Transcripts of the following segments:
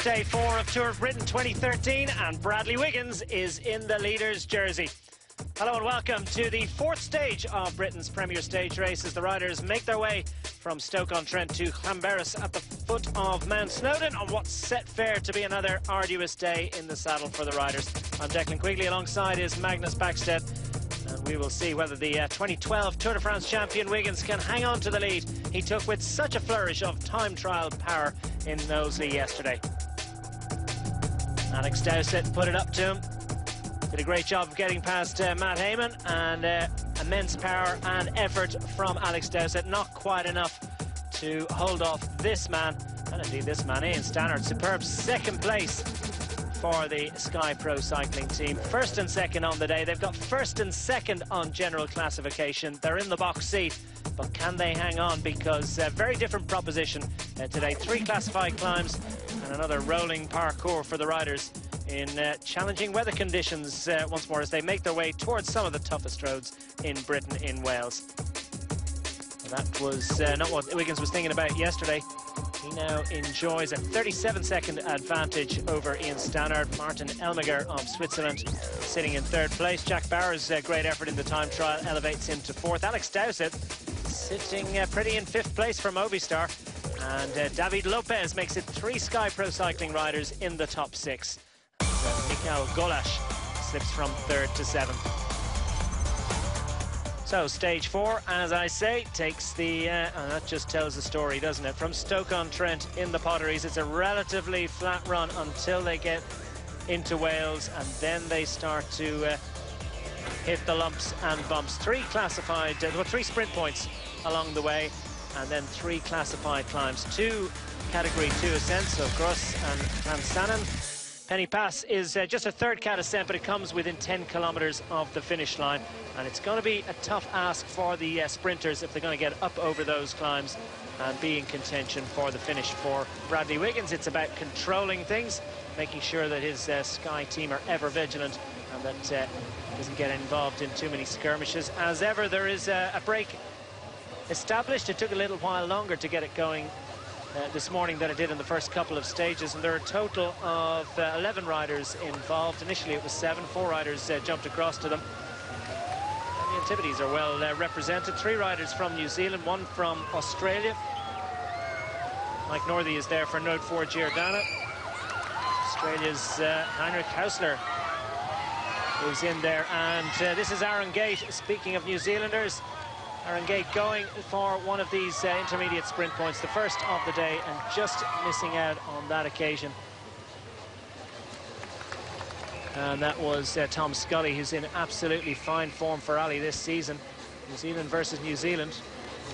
day 4 of Tour of Britain 2013, and Bradley Wiggins is in the leader's jersey. Hello and welcome to the 4th stage of Britain's Premier Stage race as the riders make their way from Stoke-on-Trent to Llanberis at the foot of Mount Snowdon on what's set fair to be another arduous day in the saddle for the riders. I'm Declan Quigley, alongside is Magnus Backstedt, and we will see whether the 2012 Tour de France champion Wiggins can hang on to the lead he took with such a flourish of time trial power in Knowsley yesterday. Alex Dowsett put it up to him. Did a great job of getting past Matt Hayman, and immense power and effort from Alex Dowsett. Not quite enough to hold off this man, and indeed this man, Ian Stannard. Superb second place for the Sky Pro cycling team. First and second on the day. They've got first and second on general classification. They're in the box seat, but can they hang on? Because very different proposition today. 3 classified climbs and another rolling parkour for the riders in challenging weather conditions once more as they make their way towards some of the toughest roads in Britain, in Wales. That was not what Wiggins was thinking about yesterday. He now enjoys a 37-second advantage over Ian Stannard. Martin Elmiger of Switzerland sitting in 3rd place. Jack Bauer's great effort in the time trial elevates him to 4th. Alex Dowsett sitting pretty in 5th place for Movistar. And David Lopez makes it 3 Sky Pro cycling riders in the top 6. Mikael Golash slips from 3rd to 7th. So stage 4, as I say, takes the and that just tells the story, doesn't it? From Stoke-on-Trent in the Potteries. It's a relatively flat run until they get into Wales, and then they start to hit the lumps and bumps. 3 classified, 3 sprint points along the way, and then 3 classified climbs. 2 category 2 ascents, so Gross and Clansanan. Penny Pass is just a 3rd cat ascent, but it comes within 10 kilometres of the finish line, and it's going to be a tough ask for the sprinters if they're going to get up over those climbs and be in contention for the finish. For Bradley Wiggins, it's about controlling things, making sure that his Sky team are ever vigilant and that doesn't get involved in too many skirmishes. As ever, there is a break established. It took a little while longer to get it going this morning than it did in the first couple of stages, and there are a total of 11 riders involved. Initially it was 7. 4 riders jumped across to them. And the activities are well represented. 3 riders from New Zealand, 1 from Australia. Mike Northey is there for Note 4 Giordana. Australia's Heinrich Hausler is in there, and this is Aaron Gate. Speaking of New Zealanders, Aaron Gate going for one of these intermediate sprint points, the first of the day, and just missing out on that occasion. And that was Tom Scully, who's in absolutely fine form for rally this season. New Zealand versus New Zealand.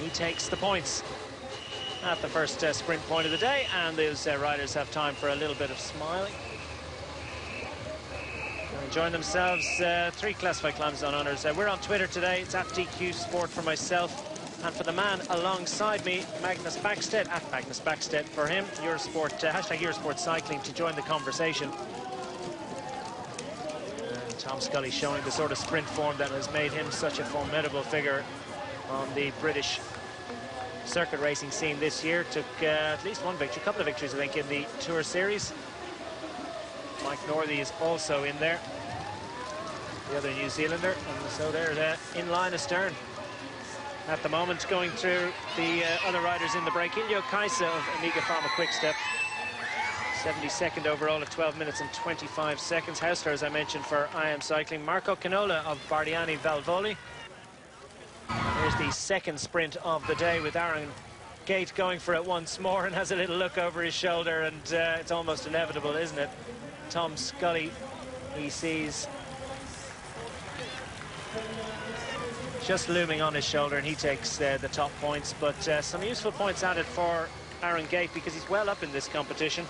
He takes the points at the first sprint point of the day, and those riders have time for a little bit of smiling. Enjoying themselves. 3 classified climbs on honours. We're on Twitter today. It's at DQ Sport for myself, and for the man alongside me, Magnus Backstedt, at Magnus Backstedt for him. Eurosport, hashtag Eurosport Cycling to join the conversation. And Tom Scully showing the sort of sprint form that has made him such a formidable figure on the British circuit racing scene this year. Took at least 1 victory, a couple of victories I think in the Tour Series. Mike Northey is also in there, the other New Zealander, and so they're in line astern at the moment. Going through the other riders in the break, Ilio Kaisa of Amiga Pharma Quickstep, 72nd overall at 12 minutes and 25 seconds. Hausler, as I mentioned, for IM Cycling. Marco Canola of Bardiani Valvoli. Here's the 2nd sprint of the day, with Aaron Gate going for it once more and has a little look over his shoulder, and it's almost inevitable, isn't it? Tom Scully, he sees just looming on his shoulder, and he takes the top points. But some useful points added for Aaron Gate, because he's well up in this competition.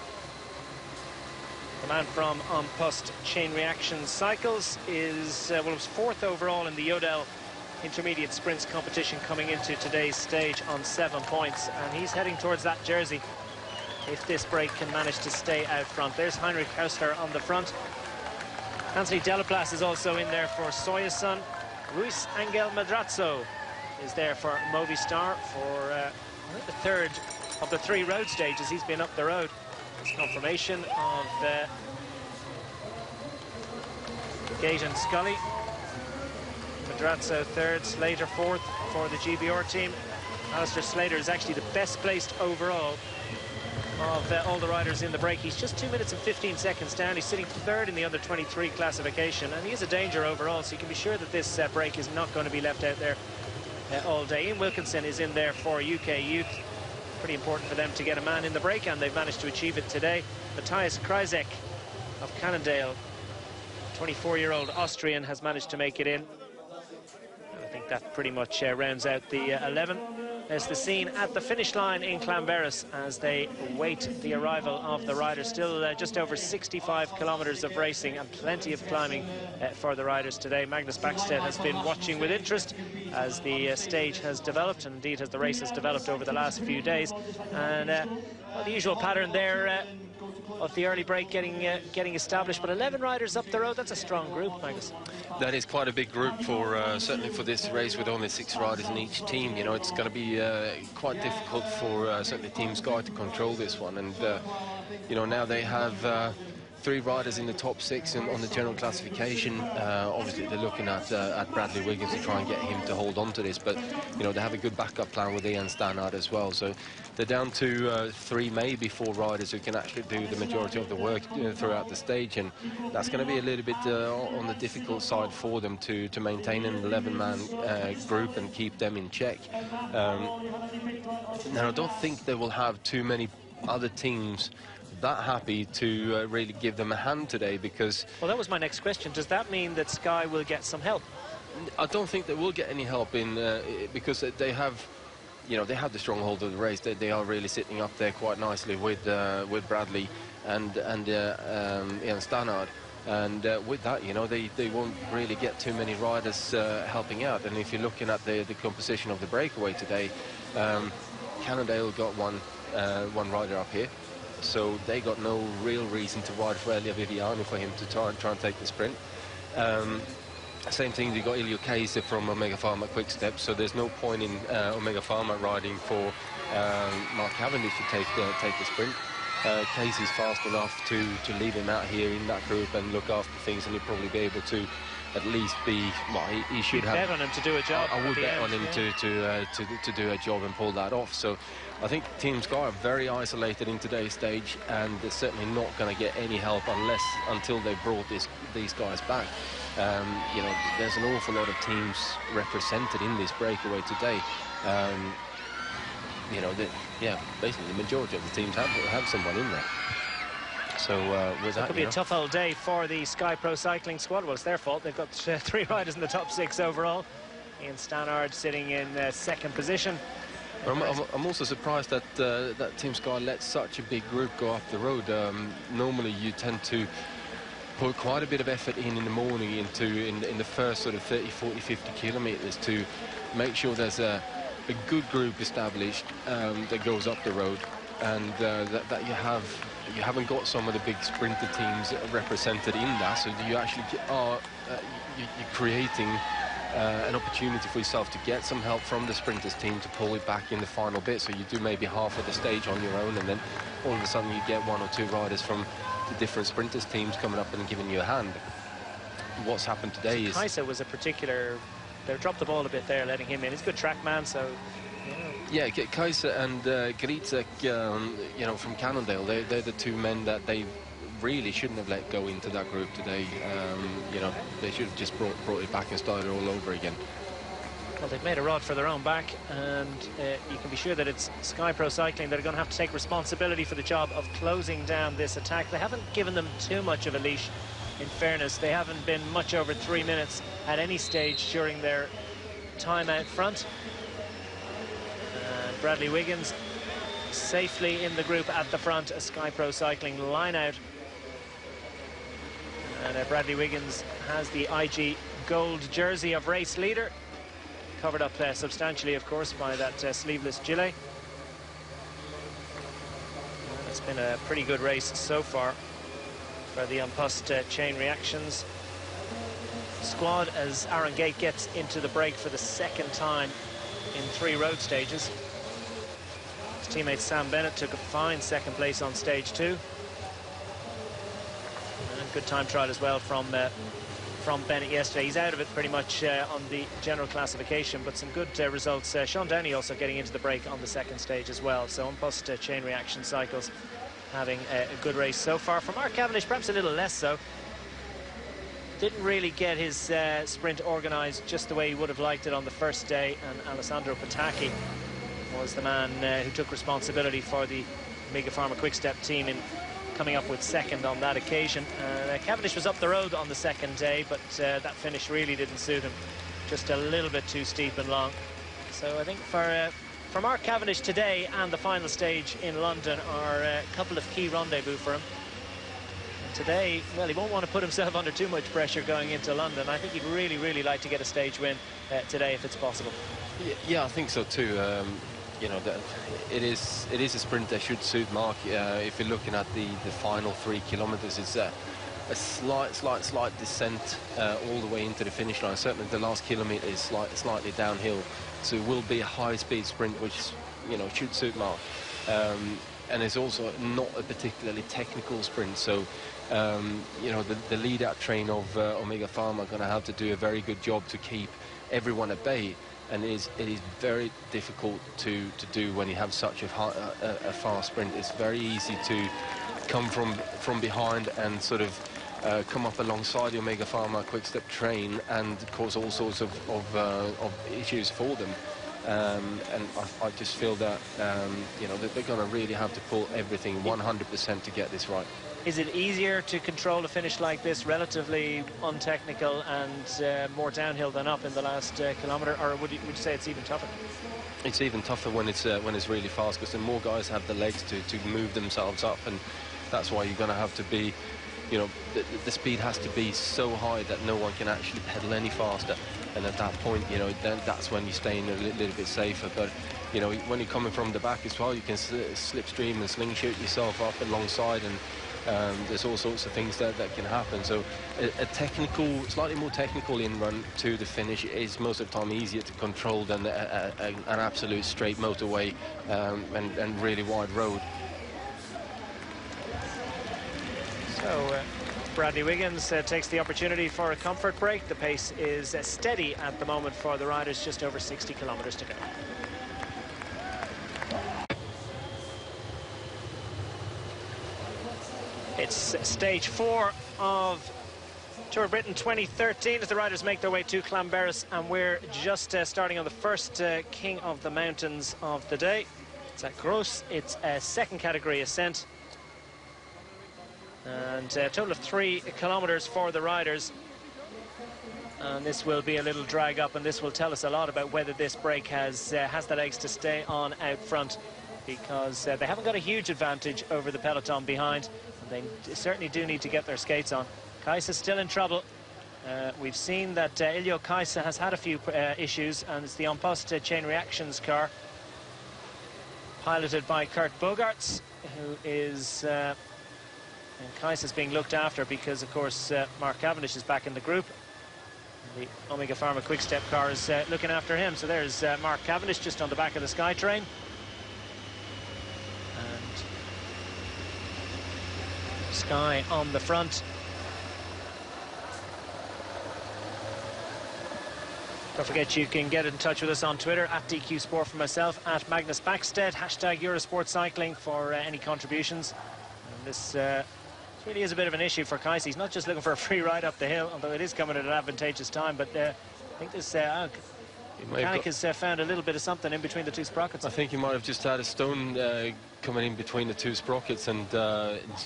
The man from On Post Chain Reaction Cycles is, well, was 4th overall in the Yodel Intermediate Sprints competition coming into today's stage on 7 points, and he's heading towards that jersey if this break can manage to stay out front. There's Heinrich Hausler on the front. Anthony Delaplace is also in there for Soyasun. Luis Angel Madrazo is there for Movistar for I think the 3rd of the 3 road stages he's been up the road. It's confirmation of Gate and Scully. Madrazo third, Slater fourth for the GBR team. Alistair Slater is actually the best placed overall of all the riders in the break. He's just 2 minutes and 15 seconds down. He's sitting third in the under-23 classification, and he is a danger overall, so you can be sure that this break is not going to be left out there all day. Ian Wilkinson is in there for UK Youth. Pretty important for them to get a man in the break, and they've managed to achieve it today. Matthias Kreisek of Cannondale, 24-year-old Austrian, has managed to make it in. I think that pretty much rounds out the 11. There's the scene at the finish line in Llanberis as they await the arrival of the riders. Still just over 65 kilometres of racing and plenty of climbing for the riders today. Magnus Backstedt has been watching with interest as the stage has developed, and indeed as the race has developed over the last few days. And well, the usual pattern there of the early break getting established, but 11 riders up the road, that's a strong group, Magnus. That is quite a big group for certainly for this race, with only 6 riders in each team. You know, it's going to be quite difficult for certainly Team Sky to control this one. And you know, now they have 3 riders in the top 6 on the general classification. Obviously, they're looking at Bradley Wiggins to try and get him to hold on to this. But you know, they have a good backup plan with Ian Stannard as well. So they're down to 3, maybe 4 riders who can actually do the majority of the work throughout the stage, and that's going to be a little bit on the difficult side for them to maintain an 11-man group and keep them in check. Now, I don't think they will have too many other teams that happy to really give them a hand today, because... Well, that was my next question. Does that mean that Sky will get some help? I don't think they will get any help in because they have... You know, they have the stronghold of the race. They are really sitting up there quite nicely with Bradley and Ian Stannard. And with that, you know, they won't really get too many riders helping out. And if you're looking at the composition of the breakaway today, Cannondale got one rider up here. So they got no real reason to ride for Elia Viviani for him to try and take the sprint. Same thing, you got Ilio Kayser from Omega Pharma Quick Step, so there's no point in Omega Pharma riding for Mark Cavendish to take the sprint. Casey's fast enough to leave him out here in that group and look after things, and he'll probably be able to at least be, well, he should have... bet on him to do a job. I would bet on him to do a job and pull that off. So I think Team Sky are very isolated in today's stage, and they're certainly not going to get any help until they've brought these guys back. You know, there's an awful lot of teams represented in this breakaway today. You know, yeah, basically the majority of the teams have someone in there. So with that, it could be a tough old day for the Sky Pro Cycling squad. Well, it's their fault. They've got 3 riders in the top 6 overall. Ian Stannard sitting in second position. I'm also surprised that that Team Sky let such a big group go up the road. Normally, you tend to put quite a bit of effort in the morning in the first sort of 30, 40, 50 kilometers to make sure there's a good group established that goes up the road, and that you haven't got some of the big sprinter teams represented in that, so you actually are you're creating an opportunity for yourself to get some help from the sprinters team to pull it back in the final bit. So you do maybe half of the stage on your own, and then all of a sudden you get 1 or 2 riders from the different sprinters teams coming up and giving you a hand. What's happened today is... Kaiser was a particular... They dropped the ball a bit there, letting him in. He's a good track man, so... Yeah, Kaiser and Gricek, you know, from Cannondale, they're the 2 men that they really shouldn't have let go into that group today. You know, they should have just brought it back and started all over again. Well, they've made a rod for their own back, and you can be sure that it's Sky Pro Cycling that are going to have to take responsibility for the job of closing down this attack. They haven't given them too much of a leash, in fairness. They haven't been much over 3 minutes at any stage during their time out front. Bradley Wiggins safely in the group at the front, a Sky Pro Cycling line out. And Bradley Wiggins has the IG gold jersey of race leader, covered up substantially, of course, by that sleeveless gilet. It's been a pretty good race so far for the Unpussed chain reactions squad, as Aaron Gate gets into the break for the 2nd time in 3 road stages. His teammate Sam Bennett took a fine 2nd place on stage 2. good time trial as well from Bennett yesterday. He's out of it pretty much on the general classification, but some good results. Sean Downey also getting into the break on the second stage as well. So Unbust chain reaction cycles having a good race so far. For Mark Cavendish, perhaps a little less so. Didn't really get his sprint organised just the way he would have liked it on the first day, and Alessandro Patacchi was the man who took responsibility for the Omega Pharma Quick-Step team in coming up with second on that occasion. Cavendish was up the road on the second day, but that finish really didn't suit him. Just a little bit too steep and long. So I think for Mark Cavendish today and the final stage in London are a couple of key rendezvous for him. And today, well, he won't want to put himself under too much pressure going into London. I think he'd really, really like to get a stage win today if it's possible. Yeah, I think so too. You know, it is a sprint that should suit Mark. If you're looking at the final 3 kilometers, it's a slight descent all the way into the finish line. Certainly the last kilometer is slightly downhill, so it will be a high-speed sprint, which, you know, should suit Mark. And it's also not a particularly technical sprint, so you know, the lead-out train of Omega Pharma are going to have to do a very good job to keep everyone at bay. And it is very difficult to do when you have such a fast sprint. It's very easy to come from behind and sort of come up alongside the Omega Pharma Quick-Step train and cause all sorts of issues for them. And I just feel that you know, that they're going to really have to pull everything 100% to get this right. Is it easier to control a finish like this, relatively untechnical and more downhill than up in the last kilometre, or would you say it's even tougher? It's even tougher when it's really fast, because then more guys have the legs to move themselves up, and that's why you're going to have to be, you know, the speed has to be so high that no one can actually pedal any faster. And at that point, you know, then that's when you stay in a little bit safer. But, you know, when you're coming from the back as well, you can slipstream and slingshot yourself up alongside, and there's all sorts of things that can happen. So a technical, slightly more technical in-run to the finish is most of the time easier to control than an absolute straight motorway and really wide road. So Bradley Wiggins takes the opportunity for a comfort break. The pace is steady at the moment for the riders, just over 60 kilometres to go. It's stage 4 of Tour of Britain 2013 as the riders make their way to Llanberis, and we're just starting on the first King of the Mountains of the day. It's at Gross. It's a second category ascent, and a total of 3 kilometres for the riders. And this will be a little drag up, and this will tell us a lot about whether this break has the legs to stay on out front, because they haven't got a huge advantage over the peloton behind. They certainly do need to get their skates on. Kajsa's still in trouble. We've seen that Iljo Kajsa has had a few issues, and it's the Unbust chain reactions car, piloted by Kurt Bogarts, who is... and Kajsa's being looked after because, of course, Mark Cavendish is back in the group. The Omega Pharma Quick-Step car is looking after him. So there's Mark Cavendish just on the back of the SkyTrain. Sky on the front. Don't forget, you can get in touch with us on Twitter at DQ Sport for myself, at Magnus Backstead, hashtag Eurosport Cycling for any contributions. And this really is a bit of an issue for Kajsa. He's not just looking for a free ride up the hill, although it is coming at an advantageous time. But I think this mechanic has found a little bit of something in between the 2 sprockets. I think he might have just had a stone coming in between the 2 sprockets, and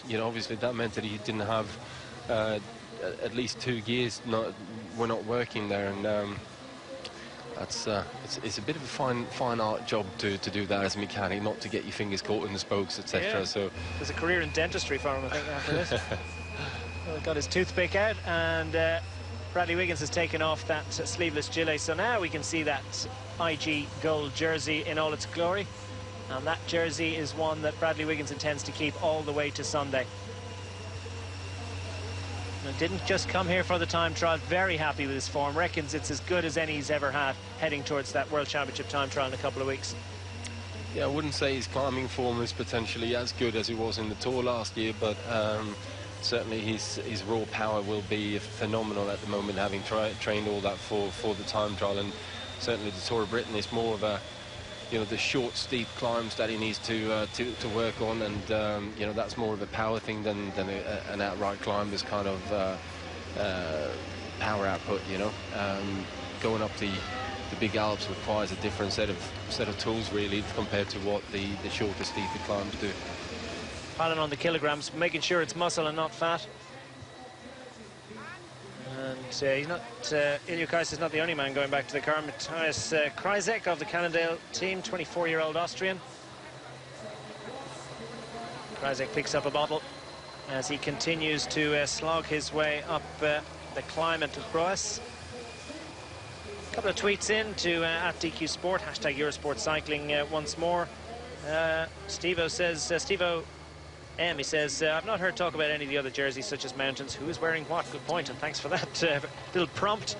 you know, obviously that meant that he didn't have at least 2 gears were not working there, and that's it's a bit of a fine art job to do that as a mechanic, not to get your fingers caught in the spokes, etc. Yeah. So there's a career in dentistry for him, I think, after this. Well, got his toothpick out, and Bradley Wiggins has taken off that sleeveless gilet, so now we can see that IG gold jersey in all its glory, and that jersey is one that Bradley Wiggins intends to keep all the way to Sunday. And didn't just come here for the time trial, very happy with his form, reckons it's as good as any he's ever had heading towards that World Championship time trial in a couple of weeks. Yeah, I wouldn't say his climbing form is potentially as good as he was in the Tour last year, but certainly his raw power will be phenomenal at the moment, having trained all that for the time trial. And certainly the Tour of Britain is more of a, you know, the short, steep climbs that he needs to work on, and you know, that's more of a power thing than an outright climb. This kind of power output, you know. Going up the big Alps requires a different set of tools, really, compared to what the shorter, steeper climbs do. Piling on the kilograms, making sure it's muscle and not fat. And he's not, Iliukais is not the only man going back to the car. Matthias Krajicek of the Cannondale team, 24-year-old Austrian. Krajicek picks up a bottle as he continues to slog his way up the climb into Groes. A couple of tweets in to at DQ Sport, hashtag Eurosport Cycling once more. Stevo says, Stevo M, he says, I've not heard talk about any of the other jerseys such as Mountains. Who is wearing what? Good point, and thanks for that little prompt,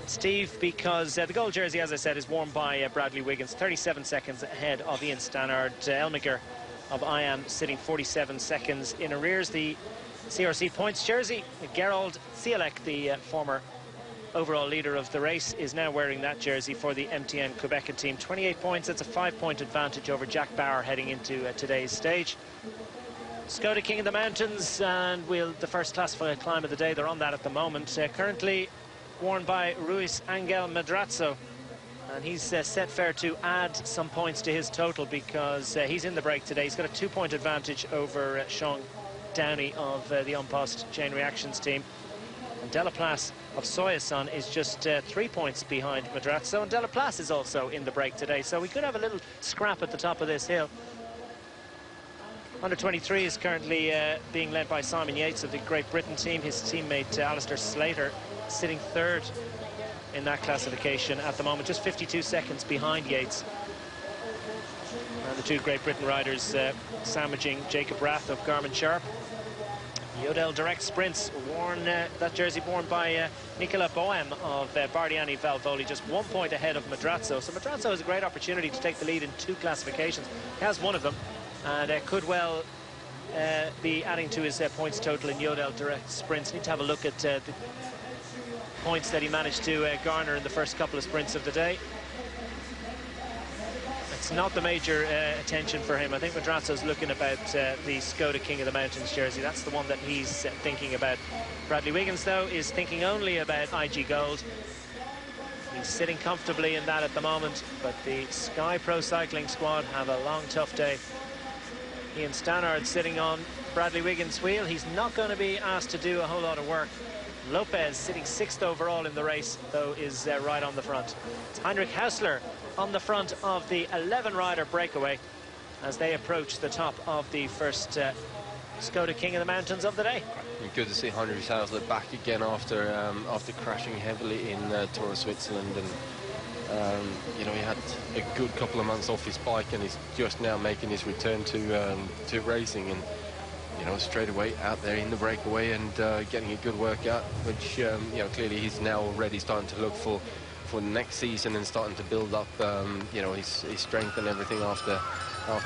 Steve, because the gold jersey, as I said, is worn by Bradley Wiggins, 37 seconds ahead of Ian Stannard. Elmiger of IAM sitting 47 seconds in arrears. The CRC points jersey, Gerald Cialek, the former overall leader of the race, is now wearing that jersey for the MTN Quebec team. 28 points, that's a 5-point advantage over Jack Bauer heading into today's stage. Skoda King of the Mountains, and the first classified climb of the day, they're on that at the moment. Currently worn by Ruiz Angel Madrazo, and he's set fair to add some points to his total because he's in the break today. He's got a 2-point advantage over Sean Downey of the Unpost Chain Reactions team. And Delaplace of Soyason is just 3 points behind Madrazo, and Delaplace is also in the break today, so we could have a little scrap at the top of this hill. Under 23 is currently being led by Simon Yates of the Great Britain team. His teammate Alistair Slater sitting third in that classification at the moment, just 52 seconds behind Yates. And the two Great Britain riders sandwiching Jacob Rath of Garmin Sharp. Yodel Direct Sprints worn, that jersey worn by Nicola Bohem of Bardiani Valvoli, just 1 point ahead of Madrazo. So Madrazo has a great opportunity to take the lead in 2 classifications. He has one of them, and could well be adding to his points total in Yodel Direct Sprints. Need to have a look at the points that he managed to garner in the first couple of sprints of the day. It's not the major attention for him. I think Madrazo's looking about the Skoda King of the Mountains jersey. That's the one that he's thinking about. Bradley Wiggins, though, is thinking only about IG Gold. He's sitting comfortably in that at the moment, but the Sky Pro Cycling squad have a long, tough day. Ian Stannard sitting on Bradley Wiggins' wheel. He's not going to be asked to do a whole lot of work. Lopez, sitting 6th overall in the race, though, is right on the front. It's Heinrich Hausler on the front of the 11-rider breakaway as they approach the top of the first Skoda King of the Mountains of the day. Good to see Heinrich Hausler back again after crashing heavily in Tour of Switzerland, and you know, he had a good couple of months off his bike, and he's just now making his return to racing, and you know, straight away out there in the breakaway and getting a good workout, which you know, clearly he's now already starting to look for the next season and starting to build up you know, his strength and everything after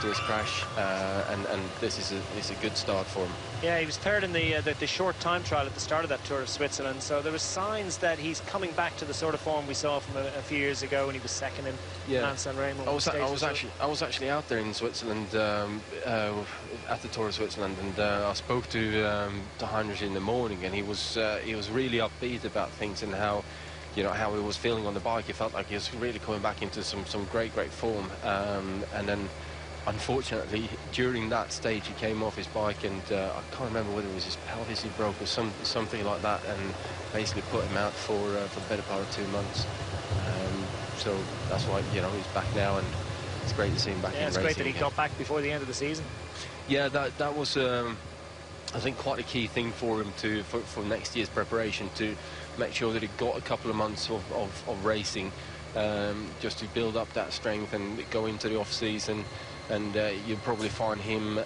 his crash, and this is a good start for him. Yeah, he was third in the short time trial at the start of that Tour of Switzerland, so there was signs that he's coming back to the sort of form we saw from a few years ago when he was second in Mans San Remo. I was actually out there in Switzerland at the Tour of Switzerland, and I spoke to Heinrich in the morning, and he was really upbeat about things and how, you know, how he was feeling on the bike. He felt like he was really coming back into some great form, and then unfortunately during that stage he came off his bike, and I can't remember whether it was his pelvis he broke or something like that, and basically put him out for the better part of 2 months. So that's why, you know, he's back now, and it's great to see him back in racing. Yeah, it's great that he got back before the end of the season. Yeah, that was I think quite a key thing for him for next year's preparation, to make sure that he got a couple of months of racing, just to build up that strength and go into the off season. And you'll probably find him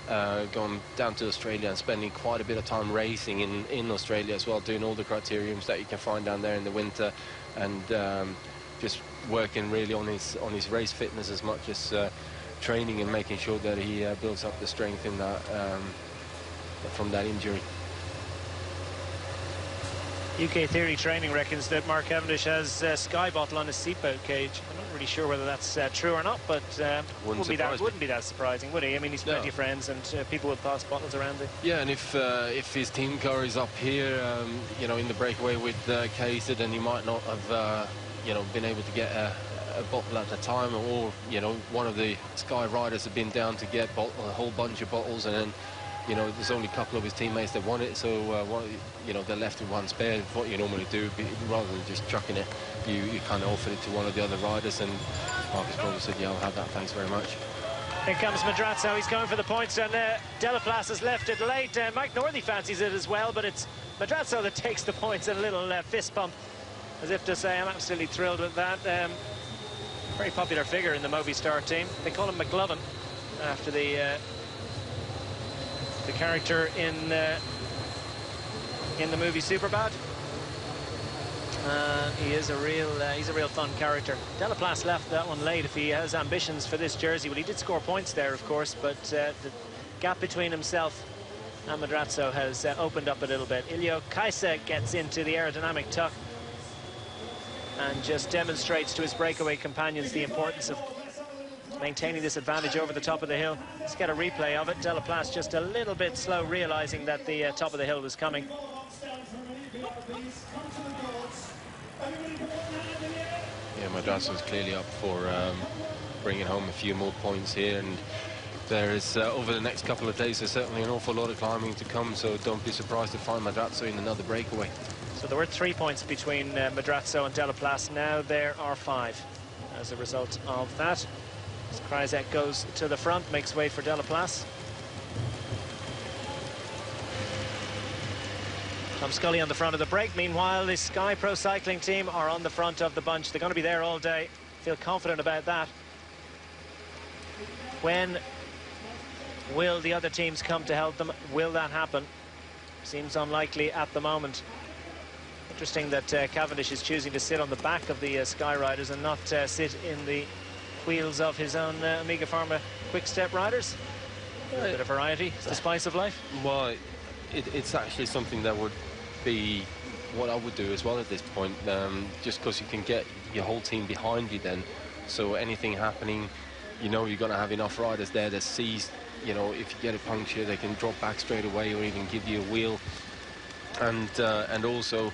going down to Australia and spending quite a bit of time racing in Australia as well, doing all the criteriums that you can find down there in the winter, and just working really on his race fitness as much as training and making sure that he builds up the strength in that from that injury. UK Theory Training reckons that Mark Cavendish has a Sky bottle on his seatbelt cage. I'm not really sure whether that's true or not, but wouldn't be that surprising, would he? I mean, he's plenty of friends, and people would pass bottles around him. Yeah, and if his team car is up here, you know, in the breakaway with Casey, then he might not have, you know, been able to get a bottle at the time, or you know, one of the Sky riders have been down to get a whole bunch of bottles, and then, you know, there's only a couple of his teammates that want it, so you know, they're left with one spare. What you normally do, rather than just chucking it, you kind of offer it to one of the other riders, and Marcus probably said, yeah, I'll have that, thanks very much. Here comes Madrazo, he's going for the points, and Delaplace has left it late. Mike Northey fancies it as well, but it's Madrazo that takes the points, and a little fist pump, as if to say, I'm absolutely thrilled with that. Very popular figure in the Movistar team. They call him McLovin, after the character in the movie Superbad. He's a real fun character. Delaplace left that one late if he has ambitions for this jersey. Well, he did score points there, of course, but the gap between himself and Madrazo has opened up a little bit. Ilio Kaisa gets into the aerodynamic tuck and just demonstrates to his breakaway companions the importance of maintaining this advantage over the top of the hill. Let's get a replay of it. Delaplace just a little bit slow, realizing that the top of the hill was coming. Yeah, Madrazo is clearly up for bringing home a few more points here, and there is over the next couple of days there's certainly an awful lot of climbing to come, so don't be surprised to find Madrazo in another breakaway. So there were 3 points between Madrazo and Delaplace. Now there are 5 as a result of that. As Kryzek goes to the front, makes way for Delaplace. Tom Scully on the front of the break. Meanwhile, the Sky Pro Cycling team are on the front of the bunch. They're going to be there all day. Feel confident about that. When will the other teams come to help them? Will that happen? Seems unlikely at the moment. Interesting that Cavendish is choosing to sit on the back of the Sky riders and not sit in the wheels of his own Omega Pharma Quick Step riders. A bit of variety, it's the spice of life. Well, it's actually something that would be what I would do as well at this point, just because you can get your whole team behind you then, so anything happening, you know, you're going to have enough riders there that sees, you know, if you get a puncture, they can drop back straight away or even give you a wheel. And also,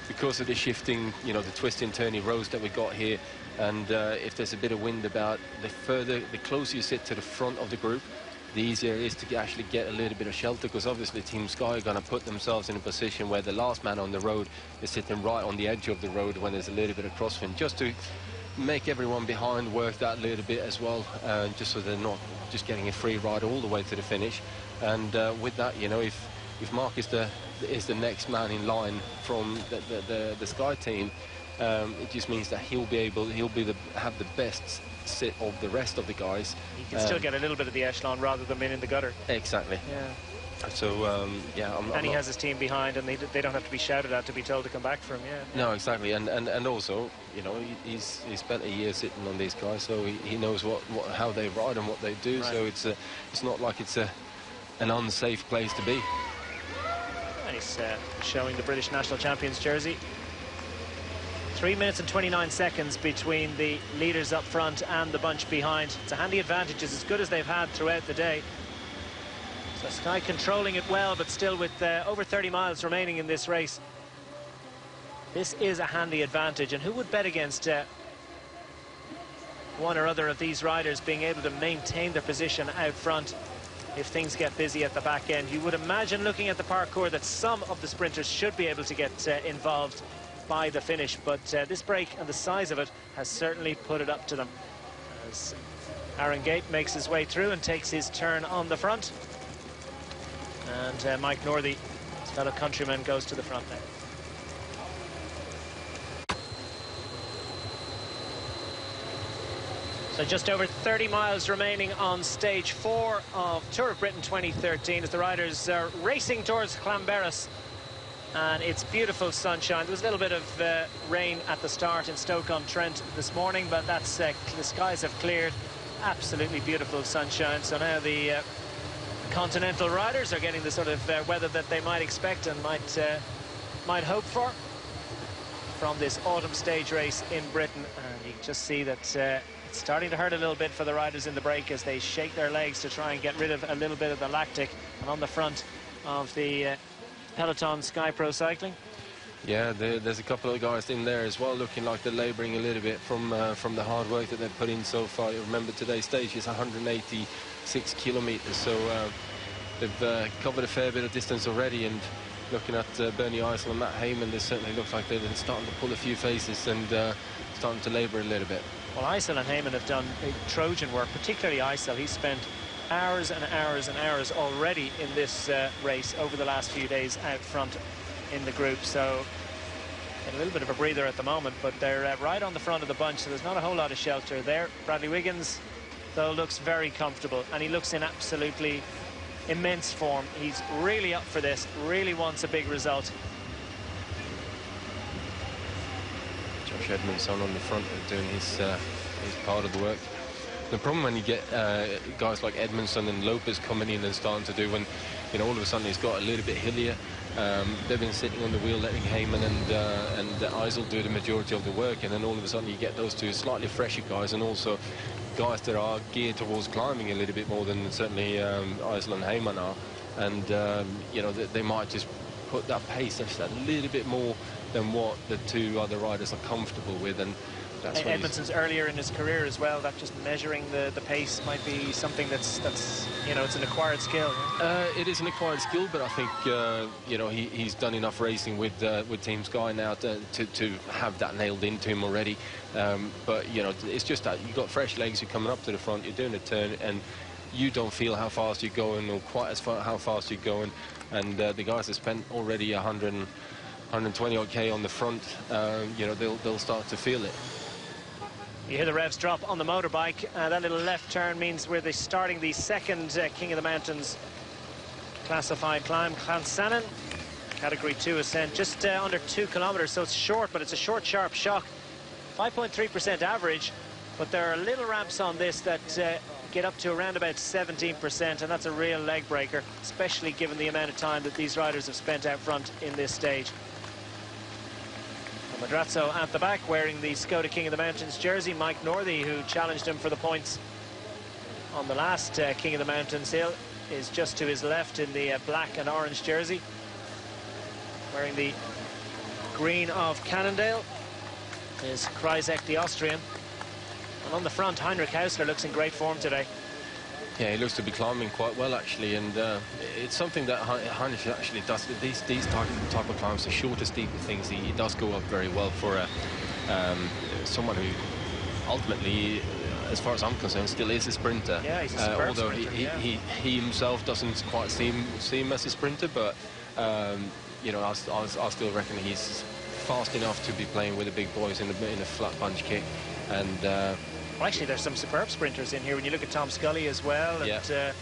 because of the shifting, you know, the twisting, turny roads that we got here, and if there's a bit of wind about, the closer you sit to the front of the group, the easier it is to actually get a little bit of shelter, because obviously Team Sky are going to put themselves in a position where the last man on the road is sitting right on the edge of the road when there's a little bit of crosswind, just to make everyone behind work that little bit as well, just so they're not just getting a free ride all the way to the finish. And with that, you know, if Mark is the next man in line from the Sky team, it just means that he'll have the best sit of the rest of the guys. He can still get a little bit of the echelon rather than being in the gutter. Exactly. Yeah. So yeah, and he has his team behind, and they don't have to be shouted at to be told to come back for him. Yeah. No, exactly. And also, you know, he's spent a year sitting on these guys, so he knows how they ride and what they do. Right. So it's not like it's an unsafe place to be. Nice showing the British national champions jersey. 3 minutes and 29 seconds between the leaders up front and the bunch behind. It's a handy advantage, as good as they've had throughout the day. So Sky controlling it well, but still with over 30 miles remaining in this race. This is a handy advantage, and who would bet against one or other of these riders being able to maintain their position out front if things get busy at the back end? You would imagine, looking at the parkour, that some of the sprinters should be able to get involved by the finish, but this break and the size of it has certainly put it up to them, as Aaron Gate makes his way through and takes his turn on the front, and Mike Northey, his fellow countryman, goes to the front now. So just over 30 miles remaining on stage 4 of Tour of Britain 2013 as the riders are racing towards Llanberis. And it's beautiful sunshine. There was a little bit of rain at the start in Stoke-on-Trent this morning, but that's the skies have cleared. Absolutely beautiful sunshine. So now the continental riders are getting the sort of weather that they might expect and might might hope for from this autumn stage race in Britain. And you can just see that it's starting to hurt a little bit for the riders in the break as they shake their legs to try and get rid of a little bit of the lactic. And on the front of the peloton, Sky Pro Cycling. Yeah, there's a couple of guys in there as well looking like they're labouring a little bit from the hard work that they've put in so far. You remember today's stage is 186 kilometres, so they've covered a fair bit of distance already. And looking at Bernie Eisel and Matt Heyman, they certainly look like they're starting to pull a few faces and starting to labour a little bit. Well, Eisel and Heyman have done Trojan work, particularly Eisel. He's spent hours and hours and hours already in this race over the last few days out front in the group, so a little bit of a breather at the moment, but they're right on the front of the bunch, so there's not a whole lot of shelter there. Bradley Wiggins, though, looks very comfortable, and he looks in absolutely immense form. He's really up for this, really wants a big result. Josh Edmondson on the front doing his part of the work. The problem when you get guys like Edmondson and Lopez coming in and starting to do, when all of a sudden he's got a little bit hillier. They've been sitting on the wheel, letting Heyman and Eisel do the majority of the work, and then all of a sudden you get those two slightly fresher guys, and also guys that are geared towards climbing a little bit more than certainly Eisel and Heyman are, and they might just put that pace just a little bit more than what the two other riders are comfortable with. And that's Edmondson's earlier in his career as well, that just measuring the pace might be something that's it's an acquired skill. It is an acquired skill, but I think he's done enough racing with Team Sky now to have that nailed into him already. But it's just that you've got fresh legs, you're coming up to the front, you're doing a turn, and you don't feel how fast you're going or quite as far how fast you're going. And the guys that spent already 120 odd K on the front, they'll start to feel it. You hear the revs drop on the motorbike. That little left turn means we're starting the second King of the Mountains classified climb. Clansanan, Category 2 ascent, just under 2 kilometres, so it's short, but it's a short, sharp shock. 5.3% average, but there are little ramps on this that get up to around about 17%, and that's a real leg breaker, especially given the amount of time that these riders have spent out front in this stage. Madrazo at the back wearing the Skoda King of the Mountains jersey. Mike Northey, who challenged him for the points on the last King of the Mountains hill, is just to his left in the black and orange jersey, wearing the green of Cannondale is Kreisek, the Austrian. And on the front, Heinrich Hausler looks in great form today. Yeah, he looks to be climbing quite well, actually, and it's something that Heinrich actually does. These type of climbs, the shorter, steeper things, he does go up very well for someone who ultimately, as far as I'm concerned, still is a sprinter. Yeah, he's a superb although sprinter, he himself doesn't quite see him as a sprinter, but I still reckon he's fast enough to be playing with the big boys in a flat punch kick. And well, actually, there's some superb sprinters in here. When you look at Tom Scully as well, and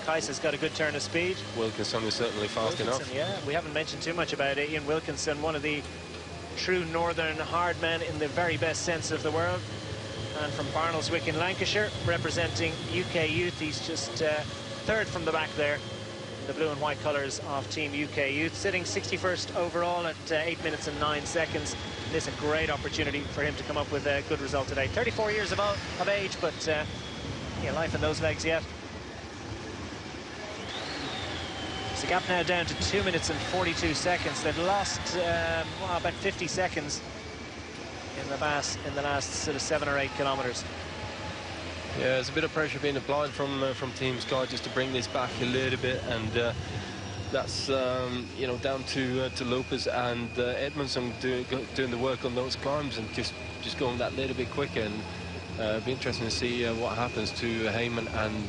Kaisa's got a good turn of speed. Wilkinson is certainly fast enough. Yeah, we haven't mentioned too much about Ian Wilkinson, one of the true northern hard men in the very best sense of the word. And from Barnoldswick in Lancashire, representing UK Youth. He's just third from the back there, the blue and white colours of Team UK Youth, sitting 61st overall at 8 minutes and 9 seconds. This is a great opportunity for him to come up with a good result today. 34 years of age, but life in those legs yet. It's a gap now down to 2 minutes and 42 seconds. They've lost about 50 seconds in the last sort of 7 or 8 kilometres. Yeah, there's a bit of pressure being applied from Team Sky just to bring this back a little bit, and that's down to Lopez and Edmondson doing the work on those climbs and just going that little bit quicker. And it'll be interesting to see what happens to Heyman and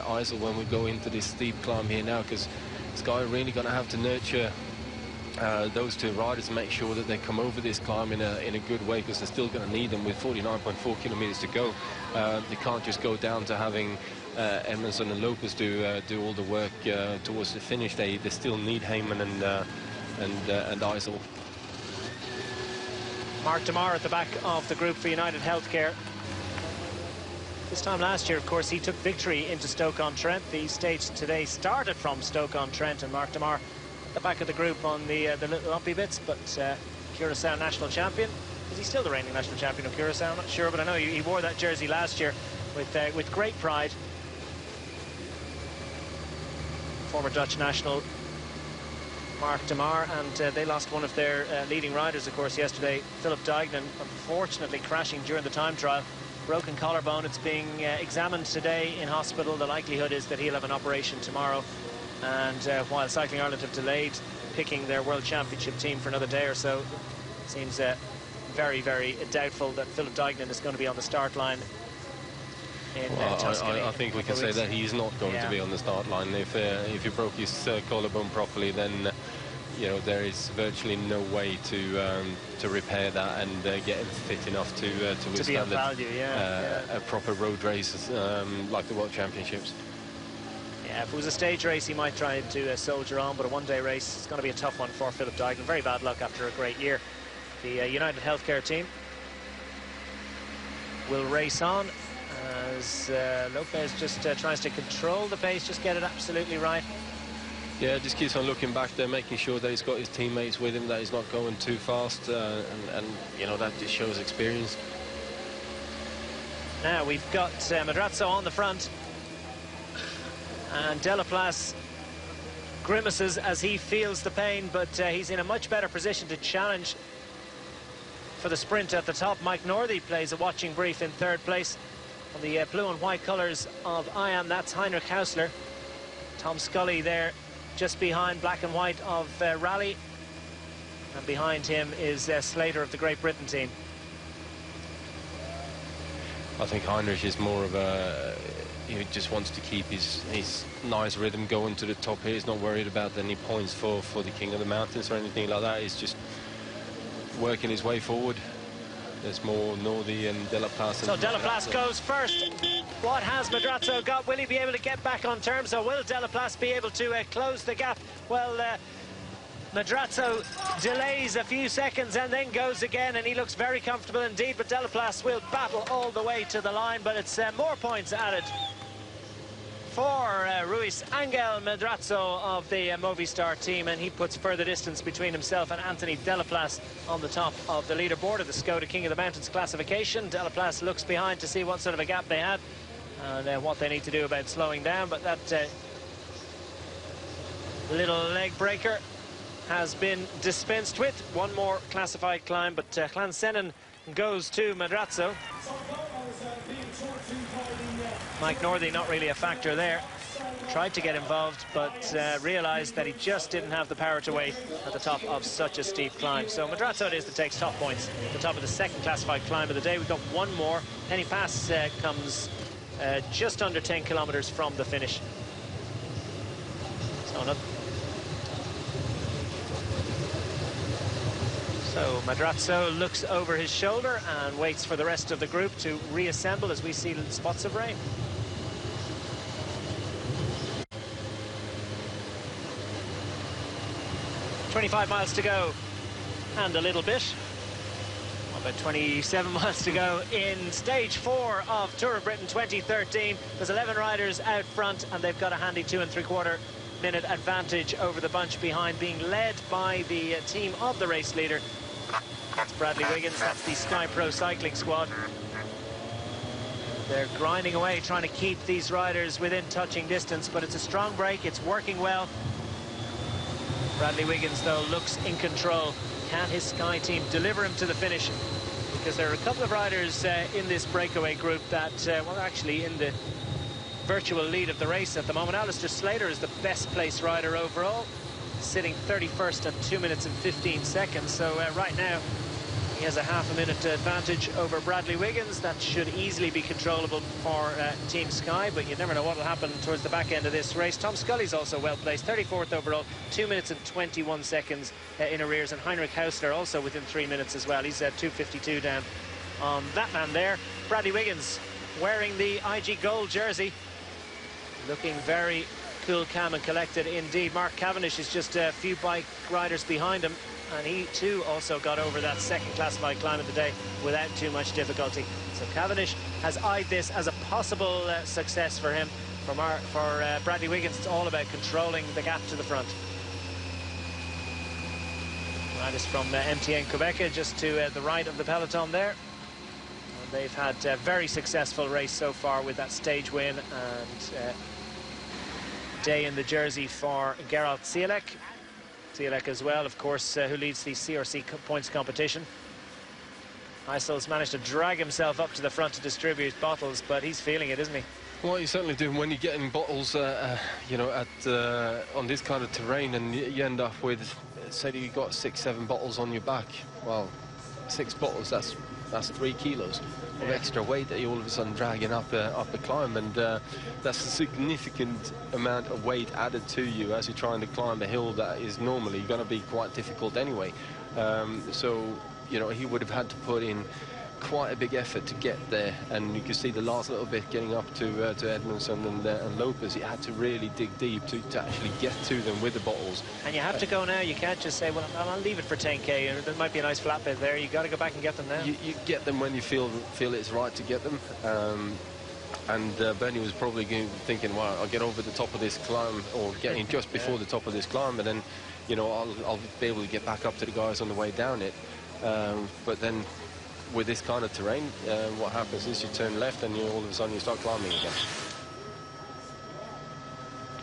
Eisel when we go into this steep climb here now, because Sky are really going to have to nurture those two riders and make sure that they come over this climb in a good way, because they're still going to need them with 49.4 kilometers to go. They can't just go down to having Edmondson and Lopez do all the work towards the finish. They still need Heyman and Eisel. Mark DeMar at the back of the group for United Healthcare. This time last year, of course, he took victory into Stoke-on-Trent. The stage today started from Stoke-on-Trent, and Mark DeMar the back of the group on the little lumpy bits, but Curacao national champion. Is he still the reigning national champion of Curacao? I'm not sure, but I know he wore that jersey last year with great pride. Former Dutch national Mark de Maar, and they lost one of their leading riders, of course, yesterday. Philip Duignan, unfortunately crashing during the time trial. Broken collarbone. It's being examined today in hospital. The likelihood is that he'll have an operation tomorrow. And while Cycling Ireland have delayed picking their World Championship team for another day or so, it seems very, very doubtful that Philip Duignan is going to be on the start line in Tuscany. I think we can say that he is not going to be on the start line. If he broke his collarbone properly, then you know, there is virtually no way to repair that and get him fit enough to withstand a proper road race like the World Championships. Yeah, if it was a stage race, he might try to soldier on, but a one-day race is going to be a tough one for Philip Duignan. Very bad luck after a great year. The United Healthcare team will race on as Lopez just tries to control the pace, just get it absolutely right. Yeah, just keeps on looking back there, making sure that he's got his teammates with him, that he's not going too fast, and you know, that just shows experience. Now we've got Madrazo on the front, and Delaplace grimaces as he feels the pain, but he's in a much better position to challenge for the sprint at the top. Mike Northey plays a watching brief in third place on the blue and white colours of IAM. That's Heinrich Hausler. Tom Scully there just behind black and white of Raleigh, and behind him is Slater of the Great Britain team. I think Heinrich is more of a, he just wants to keep his nice rhythm going to the top here. He's not worried about any points for the King of the Mountains or anything like that. He's just working his way forward. There's more Northey and Delaplace. So Delaplace goes first. What has Madrazo got? Will he be able to get back on terms, or will Delaplace be able to close the gap? Well, Madrazo delays a few seconds and then goes again, and he looks very comfortable indeed, but Delaplace will battle all the way to the line, but it's more points added for Ruiz Angel Madrazo of the Movistar team, and he puts further distance between himself and Anthony Delaplace on the top of the leaderboard of the Skoda King of the Mountains classification. Delaplace looks behind to see what sort of a gap they had and what they need to do about slowing down, but that little leg breaker has been dispensed with. One more classified climb, but Llanrwst goes to Madrazo. Mike Northey not really a factor there. Tried to get involved, but realised that he just didn't have the power to wait at the top of such a steep climb. So Madrazo it is that takes top points at the top of the second classified climb of the day. We've got one more. Penny Pass comes just under 10 kilometres from the finish. So Madrazo looks over his shoulder and waits for the rest of the group to reassemble as we see spots of rain. "25 miles to go and a little bit." About 27 miles to go in stage 4 of Tour of Britain 2013. There's 11 riders out front, and they've got a handy 2 3/4 minute advantage over the bunch behind, being led by the team of the race leader. That's Bradley Wiggins. That's the Sky Pro cycling squad. They're grinding away, trying to keep these riders within touching distance, but it's a strong break. It's working well. Bradley Wiggins, though, looks in control. Can his Sky team deliver him to the finish? Because there are a couple of riders in this breakaway group that, well, actually in the virtual lead of the race at the moment. Alistair Slater is the best placed rider overall, sitting 31st at 2 minutes and 15 seconds. So right now he has a half a minute advantage over Bradley Wiggins. That should easily be controllable for Team Sky, but you never know what will happen towards the back end of this race. Tom Scully's also well placed, 34th overall, 2 minutes and 21 seconds in arrears, and Heinrich Hausler also within 3 minutes as well. He's at 2:52 down on that man there. Bradley Wiggins wearing the IG Gold jersey, looking very cool, calm and collected indeed. Mark Cavendish is just a few bike riders behind him, and he too also got over that second classified climb of the day without too much difficulty. So Cavendish has eyed this as a possible success for him. For Bradley Wiggins, it's all about controlling the gap to the front. That is from MTN Quebec, just to the right of the peloton there. And they've had a very successful race so far with that stage win, and day in the jersey for Gerald Cielek. Cielek as well, of course, who leads the CRC points competition. Heisel's managed to drag himself up to the front to distribute bottles, but he's feeling it, isn't he? Well, you certainly do. When you're getting bottles, you know, on this kind of terrain, and you end up with, say, you got 6-7 bottles on your back. Well, 6 bottles, that's 3 kilos of extra weight that you all of a sudden dragging up the climb, and that's a significant amount of weight added to you as you're trying to climb a hill that is normally going to be quite difficult anyway. So, you know, he would have had to put in quite a big effort to get there, and you can see the last little bit getting up to Edmondson and Llanrwst. He had to really dig deep to actually get to them with the bottles. And you have to go now. You can't just say, well, I'll leave it for 10k, and there might be a nice flat bit there. You got to go back and get them now. You get them when you feel it's right to get them. And Bernie was probably thinking, well, I'll get over the top of this climb, or get in just before the top of this climb, and then, you know, I'll be able to get back up to the guys on the way down it. But then, with this kind of terrain, what happens is you turn left and all of a sudden you start climbing again.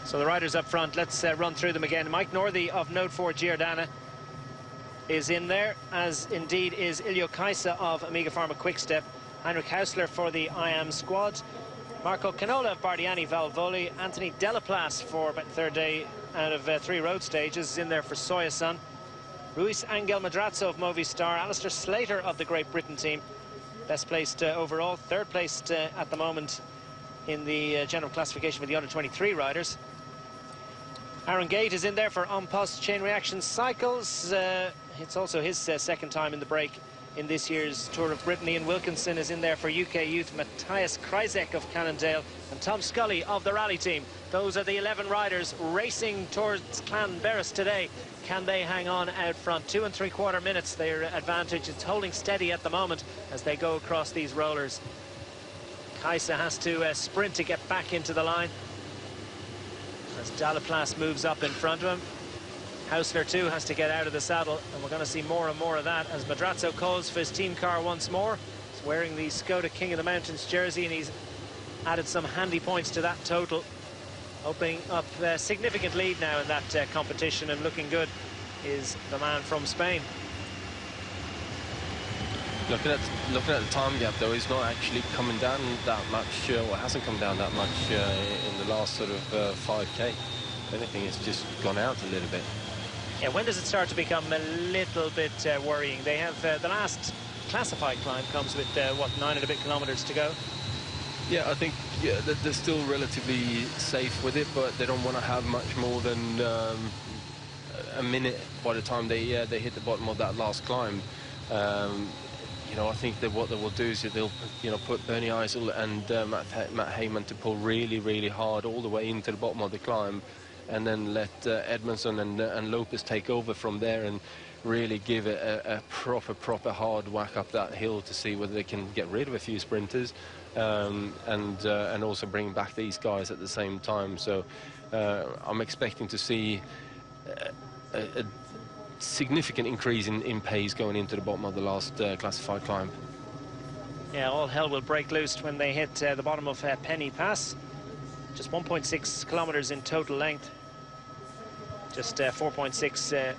So the riders up front, let's run through them again. Mike Northey of Note 4 Giordana is in there, as indeed is Ilio Kaisa of Amiga Pharma Quickstep, Heinrich Hausler for the IAM squad, Marco Canola of Bardiani Valvoli, Anthony Delaplace for about third day out of 3 road stages is in there for Soyasun, Ruiz Angel Madrazo of Movistar, Alistair Slater of the Great Britain team, best placed overall, third placed at the moment in the general classification for the under-23 riders. Aaron Gate is in there for On Post Chain Reaction Cycles. It's also his second time in the break in this year's Tour of Britain. Ian Wilkinson is in there for UK Youth, Matthias Kreisek of Cannondale, and Tom Scully of the rally team. Those are the 11 riders racing towards Llanberis today. Can they hang on out front? 2 3/4 minutes, their advantage. It's holding steady at the moment as they go across these rollers. Kaisa has to sprint to get back into the line as Delaplace moves up in front of him. Hausler too has to get out of the saddle, and we're going to see more and more of that as Madrazo calls for his team car once more. He's wearing the Skoda King of the Mountains jersey, and he's added some handy points to that total, opening up a significant lead now in that competition, and looking good is the man from Spain. Looking at the time gap, though, he's not actually coming down that much, or hasn't come down that much in the last sort of 5k. If anything, it's just gone out a little bit. Yeah, when does it start to become a little bit worrying? They have the last classified climb comes with, what, 9 and a bit kilometers to go? Yeah, I think they're still relatively safe with it, but they don't want to have much more than a minute by the time they hit the bottom of that last climb. You know, I think that what they will do is that they'll, you know, put Bernie Eisel and Matt Heyman to pull really, really hard all the way into the bottom of the climb, and then let Edmondson and Lopez take over from there and really give it a proper hard whack up that hill to see whether they can get rid of a few sprinters, and also bring back these guys at the same time. So I'm expecting to see a significant increase in pace going into the bottom of the last classified climb. Yeah, all hell will break loose when they hit the bottom of Penny Pass. Just 1.6 kilometers in total length. Just 4.6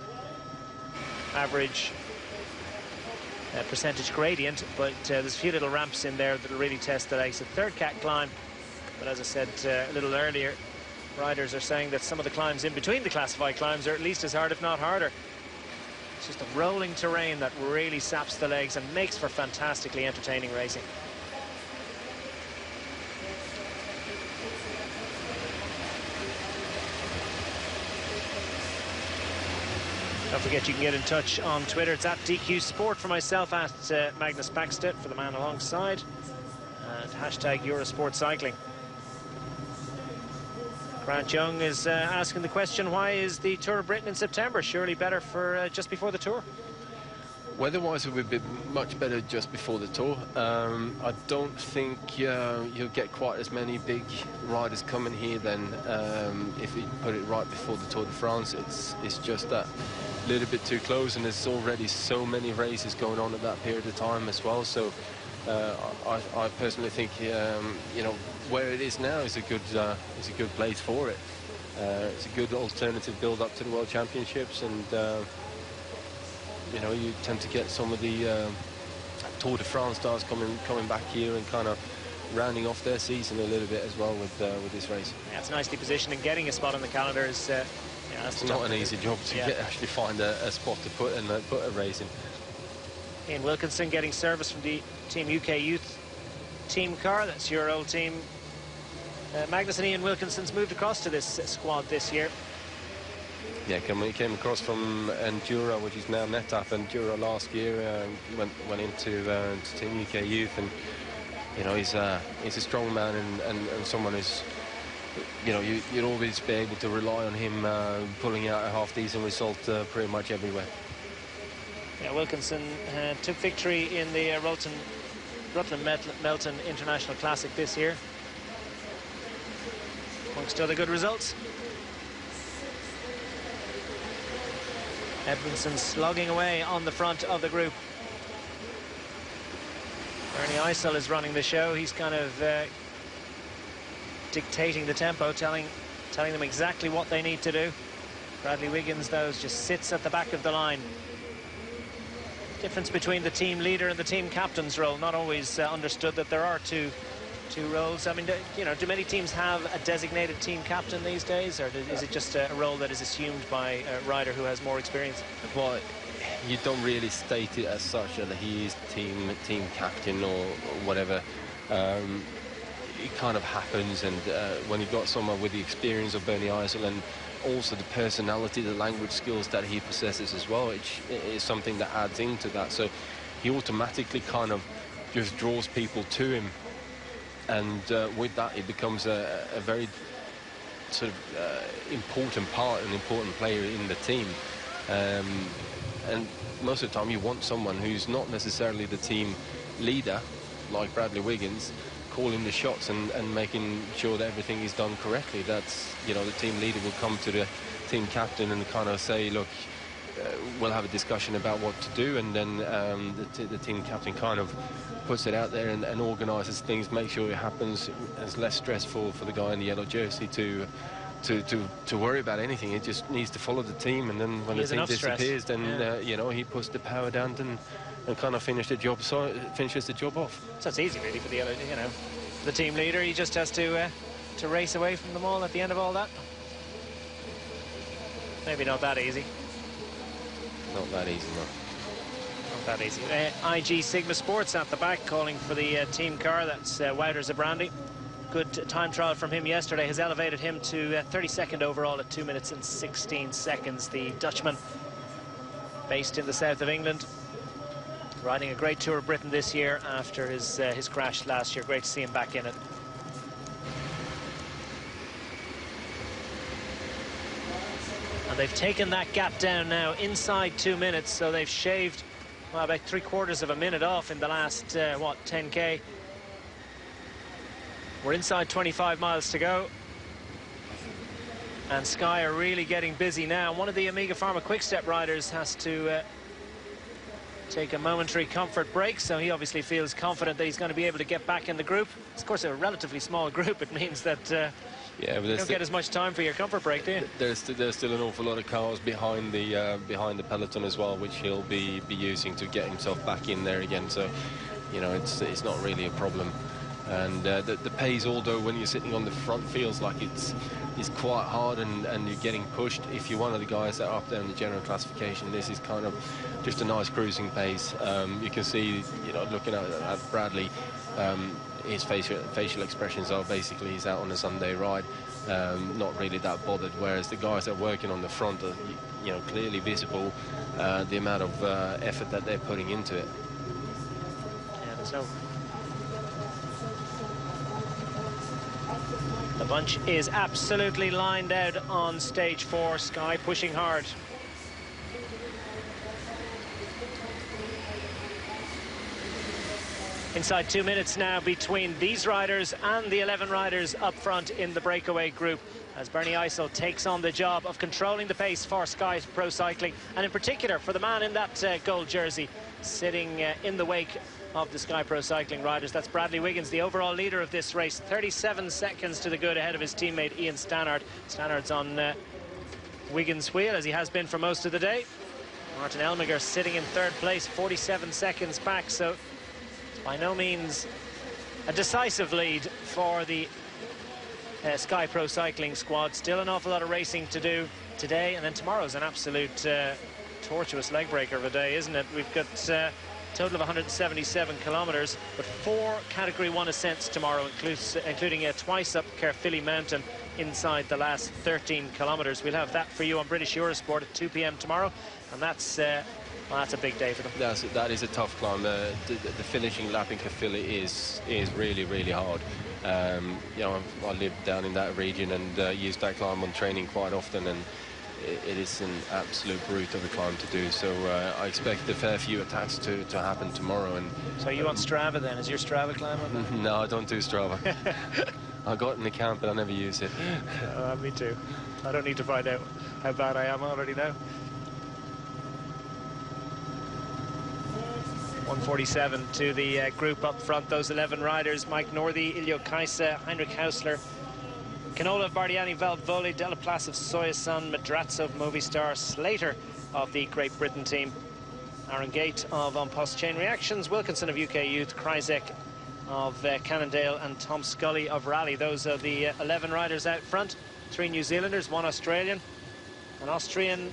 average percentage gradient, but there's a few little ramps in there that'll really test the legs. A third cat climb, but as I said a little earlier, riders are saying that some of the climbs in between the classified climbs are at least as hard, if not harder. It's just a rolling terrain that really saps the legs and makes for fantastically entertaining racing. Don't forget you can get in touch on Twitter. It's at DQ Sport for myself, at Magnus Backstedt for the man alongside, and hashtag Eurosport Cycling. Grant Young is asking the question, why is the Tour of Britain in September? Surely better for just before the Tour? Weather-wise, it would be much better just before the Tour. I don't think you'll get quite as many big riders coming here then if you put it right before the Tour de France. It's just that a little bit too close, and there's already so many races going on at that period of time as well. So I personally think you know, where it is now is a good place for it. It's a good alternative build up to the World Championships, and you know, you tend to get some of the Tour de France stars coming back here and kind of rounding off their season a little bit as well with this race. Yeah, it's nicely positioned, and getting a spot on the calendar is yeah, it's not an easy job to actually find a spot to put a race in. Ian Wilkinson getting service from the Team UK Youth team car. That's your old team. Magnus and Ian Wilkinson's moved across to this squad this year. Yeah, he came across from Endura, which is now NetApp Endura last year. Went into Team UK Youth, and you know, he's a strong man and someone who's, you know, you'd always be able to rely on him pulling out a half-decent result pretty much everywhere. Yeah, Wilkinson took victory in the Rutland-Melton International Classic this year, amongst other good results. Edmondson slogging away on the front of the group. Bernie Eisel is running the show. He's kind of dictating the tempo, telling them exactly what they need to do. Bradley Wiggins, though, just sits at the back of the line. Difference between the team leader and the team captain's role. Not always understood that there are two roles. I mean, you know, do many teams have a designated team captain these days, or is it just a role that is assumed by a rider who has more experience? Well, you don't really state it as such that he is team captain or whatever. It kind of happens, and when you've got someone with the experience of Bernie Eisel and also the personality, the language skills that he possesses as well, it is something that adds into that. So he automatically kind of just draws people to him, and with that it becomes a very sort of important part, an important player in the team. And most of the time you want someone who's not necessarily the team leader, like Bradley Wiggins, calling the shots and making sure that everything is done correctly. That's, you know, the team leader will come to the team captain and kind of say, look, we'll have a discussion about what to do, and then the team captain kind of puts it out there and organises things, make sure it happens. It's less stressful for the guy in the yellow jersey to worry about anything. It just needs to follow the team, and then when the team disappears, then you know, he puts the power down and kind of finishes the job off. So it's easy really for the other, you know, the team leader. He just has to race away from them all at the end of all that. Maybe not that easy. Not that easy, no. Not that easy. IG Sigma Sports at the back calling for the team car. That's Wouter Zabrandi. Good time trial from him yesterday has elevated him to 32nd overall at 2 minutes and 16 seconds. The Dutchman, based in the south of England, riding a great Tour of Britain this year after his crash last year. Great to see him back in it. And they've taken that gap down now inside 2 minutes, so they've shaved, well, about 3/4 of a minute off in the last, 10K. We're inside 25 miles to go. And Sky are really getting busy now. One of the Amiga Pharma Quick-Step riders has to take a momentary comfort break, so he obviously feels confident that he's going to be able to get back in the group. It's, of course, a relatively small group. It means that yeah, but you don't get as much time for your comfort break, do you? There's still an awful lot of cars behind the peloton as well, which he'll be using to get himself back in there again. So, you know, it's not really a problem. And the pace, although when you're sitting on the front, feels like it's quite hard, and you're getting pushed. If you're one of the guys that are up there in the general classification, this is kind of just a nice cruising pace. You can see, you know, looking at Bradley, his facial expressions are basically he's out on a Sunday ride, not really that bothered. Whereas the guys that are working on the front are, you know, clearly visible the amount of effort that they're putting into it. Yeah, there's no. The bunch is absolutely lined out on stage 4. Sky pushing hard. Inside 2 minutes now between these riders and the 11 riders up front in the breakaway group. as Bernie Eisel takes on the job of controlling the pace for Sky Pro Cycling, and in particular for the man in that gold jersey sitting in the wake of the Sky Pro Cycling riders. That's Bradley Wiggins, the overall leader of this race. 37 seconds to the good ahead of his teammate Ian Stannard. Stannard's on Wiggins' wheel, as he has been for most of the day. Martin Elmiger sitting in third place, 47 seconds back, so by no means a decisive lead for the Sky Pro Cycling squad. Still an awful lot of racing to do today, and then tomorrow's an absolute tortuous leg breaker of a day, isn't it? We've got a total of 177 kilometres, but 4 Category 1 ascents tomorrow, including a twice up Caerphilly Mountain inside the last 13 kilometres. We'll have that for you on British Eurosport at 2 p.m. tomorrow, and that's a big day for them. That is a tough climb. The finishing lap in Caerphilly is really, really hard. You know, I live down in that region and use that climb on training quite often, and it is an absolute brute of a climb to do. So I expect a fair few attacks to happen tomorrow. And so you on Strava then? Is your Strava climb on? No, I don't do Strava. I got an account, but I never use it. Me too. I don't need to find out how bad I am. I already know. 147 to the group up front. Those 11 riders: Mike Northey, Iljo Kaisa, Heinrich Hausler, Canola, Bardiani, Valvoli, Delaplace of Soyasan, Madrazo of Movistar, Slater of the Great Britain team, Aaron Gate of On Post Chain Reactions, Wilkinson of UK Youth, Kryzek of Cannondale, and Tom Scully of Rally. Those are the 11 riders out front. 3 New Zealanders, 1 Australian, an Austrian,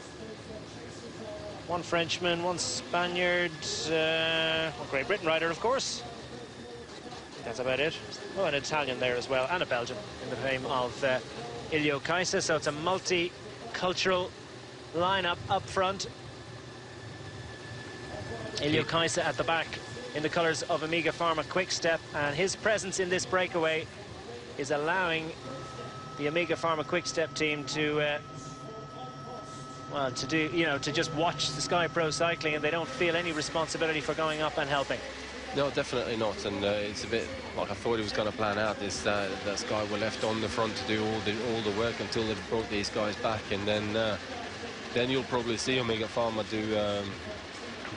1 Frenchman, 1 Spaniard, 1 Great Britain rider, of course. That's about it. Oh, an Italian there as well, and a Belgian in the name of Iljo Kaisa. So it's a multicultural lineup up front. Iljo Kaisa at the back in the colours of Amiga Pharma Quick Step, and his presence in this breakaway is allowing the Amiga Pharma Quick Step team to well, to just watch the Sky Pro Cycling, and they don't feel any responsibility for going up and helping. No, definitely not, and it's a bit like I thought he was going to plan out. This that Sky were left on the front to do all the work until they've brought these guys back, and then you'll probably see Omega Pharma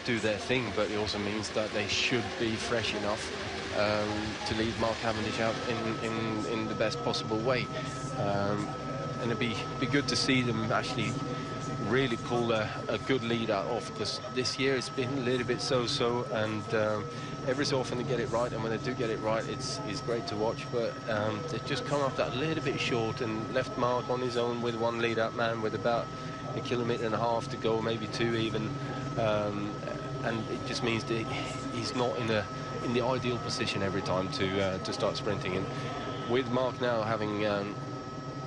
do their thing. But it also means that they should be fresh enough to lead Mark Cavendish out in the best possible way, and it'd be good to see them actually really pull a good lead out off, because this year it's been a little bit so-so, and every so often they get it right, and when they do get it right, it's great to watch. But they've just come up that little bit short and left Mark on his own with 1 lead-out man with about 1.5 kilometres to go, maybe 2 even, and it just means that he's not in the ideal position every time to start sprinting. And with Mark now having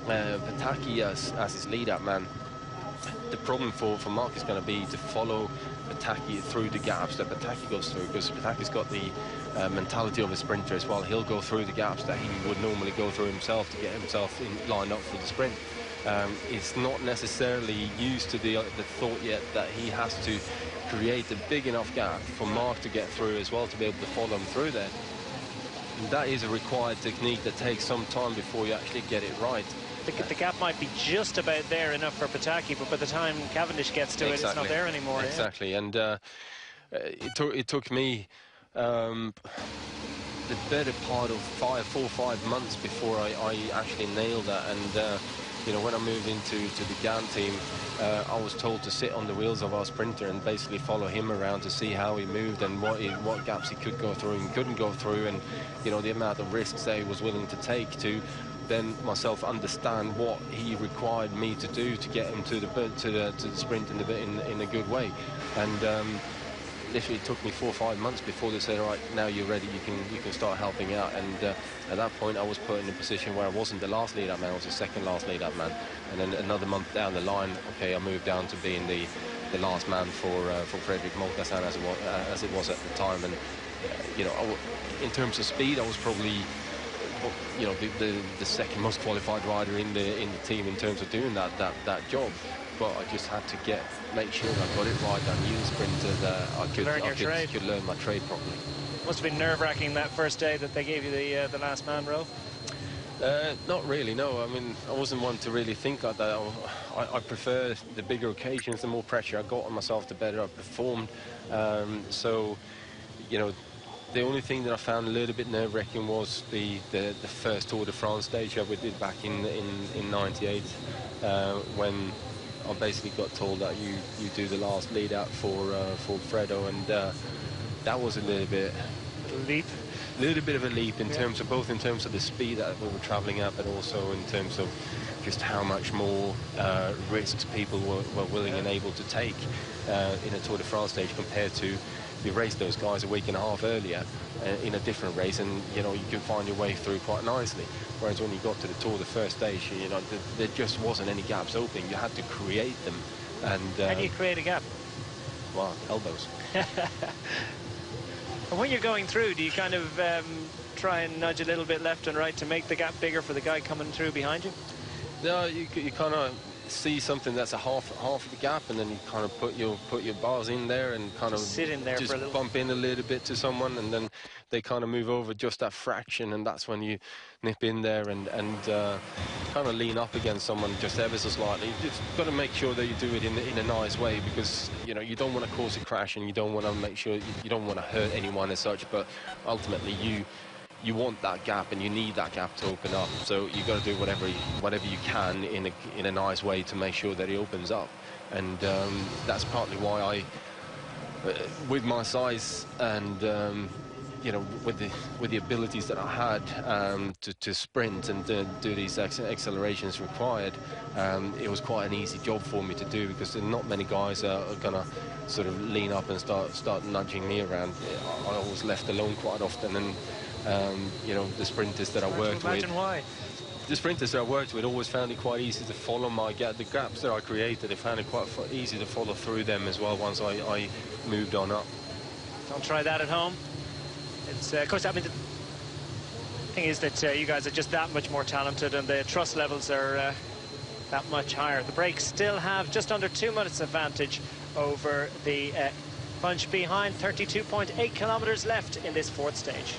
Pataki as his lead-out man, the problem for Mark is going to be to follow Pataki through the gaps that Pataki goes through, because Pataki's got the mentality of a sprinter as well. He'll go through the gaps that he would normally go through himself to get himself lined up for the sprint. It's not necessarily used to the thought yet that he has to create a big enough gap for Mark to get through as well, to be able to follow him through there. And that is a required technique that takes some time before you actually get it right. The gap might be just about there enough for Pataki, but by the time Cavendish gets to it, it's not there anymore. Exactly, yeah. And it took me the better part of 4 or 5 months before I actually nailed that. And you know, when I moved into the GAN team, I was told to sit on the wheels of our sprinter and basically follow him around to see how he moved and what gaps he could go through and couldn't go through, and you know, the amount of risks that he was willing to take to then myself understand what he required me to do to get him to the sprint in a good way. And literally took me 4 or 5 months before they said, all right, now you're ready, you can start helping out. And at that point I was put in a position where I wasn't the last lead-up man, I was the second last lead-up man. And then another month down the line, okay, I moved down to being the last man for Frederick Molkassan as it was at the time. And you know, in terms of speed, I was probably, you know, the second most qualified rider in the team in terms of doing that job. But I just had to make sure that I got it right, that I knew the sprinter, that I could learn my trade properly. Must have been nerve-wracking that first day that they gave you the last man role. Not really, no. I mean, I wasn't one to really think like that. I prefer the bigger occasions, the more pressure I got on myself, the better I performed. So, you know, the only thing that I found a little bit nerve-wracking was the first Tour de France stage that we did back in '98, when I basically got told that you do the last lead out for Fredo, and that was a little bit of a leap in terms of both in terms of the speed that we were travelling at, but also in terms of just how much more risks people were willing and able to take in a Tour de France stage compared to you raced those guys a week and a half earlier in a different race, and you know you can find your way through quite nicely. Whereas when you got to the Tour, the first stage, you know there just wasn't any gaps opening. You had to create them, and how do you create a gap? Well, elbows. And when you're going through, do you kind of try and nudge a little bit left and right to make the gap bigger for the guy coming through behind you? No, you kind of see something that's a half of the gap, and then you kind of put your bars in there and kind of sit in there just for a little, bump in a little bit to someone, and then they kind of move over just that fraction, and that's when you nip in there and kind of lean up against someone just ever so slightly. You just got to make sure that you do it in a nice way, because you know you don't want to cause a crash, and you don't want to make sure you don't want to hurt anyone as such, but ultimately you want that gap, and you need that gap to open up. So you got to do whatever you can in a nice way to make sure that it opens up. And that's partly why I, with my size and you know, with the abilities that I had to sprint and do these accelerations required, it was quite an easy job for me to do, because not many guys are gonna sort of lean up and start nudging me around. I was left alone quite often, and you know, the sprinters that I worked with. Why. The sprinters that I worked with always found it quite easy to follow the gaps that I created. They found it quite easy to follow through them as well once I moved on up. Don't try that at home. It's of course, I mean, the thing is that you guys are just that much more talented, and the trust levels are that much higher. The brakes still have just under 2 minutes advantage over the bunch behind. 32.8 kilometers left in this fourth stage.